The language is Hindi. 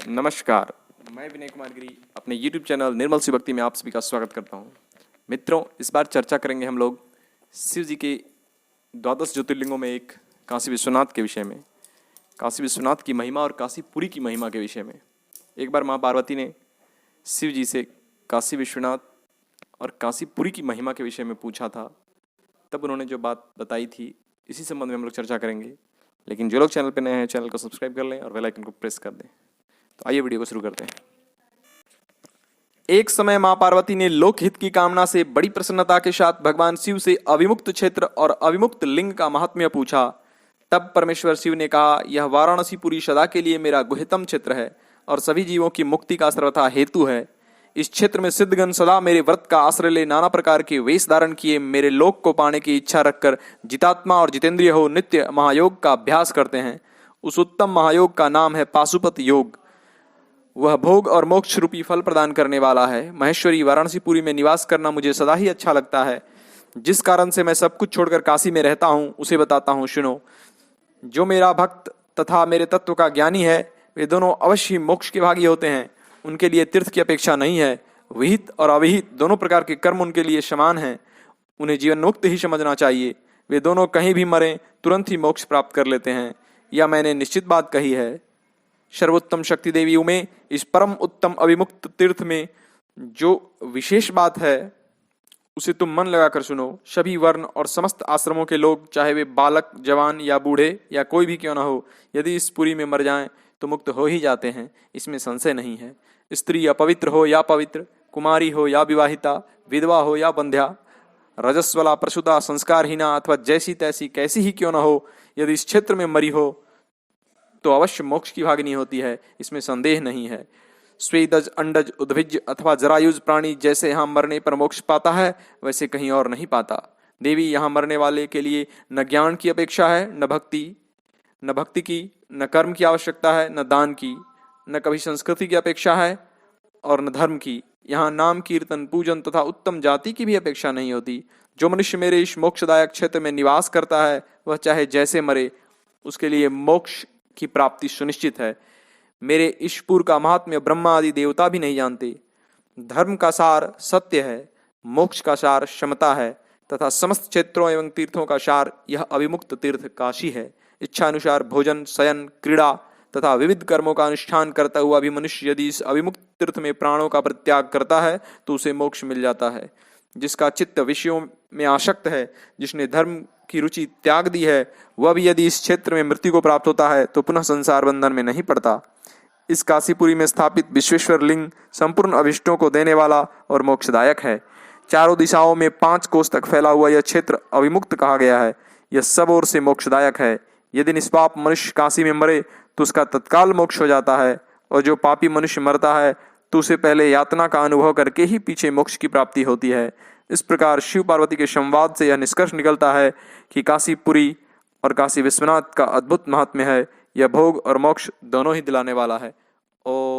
नमस्कार, मैं विनय कुमार गिरी अपने YouTube चैनल निर्मल सी भक्ति में आप सभी का स्वागत करता हूँ। मित्रों, इस बार चर्चा करेंगे हम लोग शिव जी के द्वादश ज्योतिर्लिंगों में एक काशी विश्वनाथ के विषय में, काशी विश्वनाथ की महिमा और काशीपुरी की महिमा के विषय में। एक बार माँ पार्वती ने शिव जी से काशी विश्वनाथ और काशीपुरी की महिमा के विषय में पूछा था, तब उन्होंने जो बात बताई थी इसी संबंध में हम लोग चर्चा करेंगे। लेकिन जो लोग चैनल पर नए हैं, चैनल को सब्सक्राइब कर लें और बेल आइकन को प्रेस कर दें। तो आइए वीडियो को शुरू करते हैं। एक समय मां पार्वती ने लोकहित की कामना से बड़ी प्रसन्नता के साथ भगवान शिव से अविमुक्त क्षेत्र और अविमुक्त लिंग का महात्म्य पूछा। तब परमेश्वर शिव ने कहा, यह वाराणसीपुरी सदा के लिए मेरा गुह्यतम क्षेत्र है और सभी जीवों की मुक्ति का सर्वथा हेतु है। इस क्षेत्र में सिद्धगण सदा मेरे व्रत का आश्रय ले नाना प्रकार के वेश धारण किए मेरे लोक को पाने की इच्छा रखकर जितात्मा और जितेंद्रिय हो नित्य महायोग का अभ्यास करते हैं। उस उत्तम महायोग का नाम है पाशुपत योग। वह भोग और मोक्ष रूपी फल प्रदान करने वाला है। महेश्वरी वाराणसीपुरी में निवास करना मुझे सदा ही अच्छा लगता है। जिस कारण से मैं सब कुछ छोड़कर काशी में रहता हूँ उसे बताता हूँ, सुनो। जो मेरा भक्त तथा मेरे तत्व का ज्ञानी है वे दोनों अवश्य ही मोक्ष के भागी होते हैं। उनके लिए तीर्थ की अपेक्षा नहीं है। विहित और अविहित दोनों प्रकार के कर्म उनके लिए समान हैं। उन्हें जीवन मुक्त ही समझना चाहिए। वे दोनों कहीं भी मरें तुरंत ही मोक्ष प्राप्त कर लेते हैं। यह मैंने निश्चित बात कही है। सर्वोत्तम शक्ति देवी में इस परम उत्तम अविमुक्त तीर्थ में जो विशेष बात है उसे तुम मन लगाकर सुनो। सभी वर्ण और समस्त आश्रमों के लोग, चाहे वे बालक, जवान या बूढ़े या कोई भी क्यों न हो, यदि इस पुरी में मर जाएं तो मुक्त हो ही जाते हैं, इसमें संशय नहीं है। स्त्री अपवित्र हो या पवित्र, कुमारी हो या विवाहिता, विधवा हो या बंध्या, रजस्वला, प्रसूता, संस्कारहीना अथवा जैसी तैसी कैसी ही क्यों न हो, यदि इस क्षेत्र में मरी हो तो अवश्य मोक्ष की भागिनी होती है, इसमें संदेह नहीं है। स्वेदज, अंडज, उद्भिज अथवा जरायुज प्राणी जैसे यहाँ मरने पर मोक्ष पाता है वैसे कहीं और नहीं पाता। देवी, यहाँ मरने वाले के लिए न ज्ञान की अपेक्षा है, न भक्ति की, न कर्म की आवश्यकता है, न दान की, न कभी संस्कृति की अपेक्षा है और न धर्म की। यहाँ नाम, कीर्तन, पूजन तथा उत्तम जाति की भी अपेक्षा नहीं होती। जो मनुष्य मेरे इस मोक्षदायक क्षेत्र में निवास करता है वह चाहे जैसे मरे उसके लिए मोक्ष की प्राप्ति सुनिश्चित है। मेरे ईशपुर का महात्म्य ब्रह्मा आदि देवता भी नहीं जानते। धर्म का सार सत्य है, मोक्ष का सार क्षमता है तथा समस्त क्षेत्रों एवं तीर्थों का सार यह अविमुक्त तीर्थ काशी है। इच्छा अनुसार भोजन, शयन, क्रीड़ा तथा विविध कर्मों का अनुष्ठान करता हुआ भी मनुष्य यदि इस अविमुक्त तीर्थ में प्राणों का परित्याग करता है तो उसे मोक्ष मिल जाता है। जिसका चित्त विषयों में आसक्त है, जिसने धर्म की रुचि त्याग दी है, वह भी यदि इस क्षेत्र में मृत्यु को प्राप्त होता है तो पुनः संसार बंधन में नहीं पड़ता। इस काशीपुरी में स्थापित विश्वेश्वर लिंग संपूर्ण अभिष्टों को देने वाला और मोक्षदायक है। चारों दिशाओं में 5 कोस तक फैला हुआ यह क्षेत्र अविमुक्त कहा गया है। यह सब ओर से मोक्षदायक है। यदि निष्पाप मनुष्य काशी में मरे तो उसका तत्काल मोक्ष हो जाता है, और जो पापी मनुष्य मरता है तो उसे पहले यातना का अनुभव करके ही पीछे मोक्ष की प्राप्ति होती है। इस प्रकार शिव पार्वती के संवाद से यह निष्कर्ष निकलता है कि काशीपुरी और काशी विश्वनाथ का अद्भुत महात्म्य है। यह भोग और मोक्ष दोनों ही दिलाने वाला है। ओम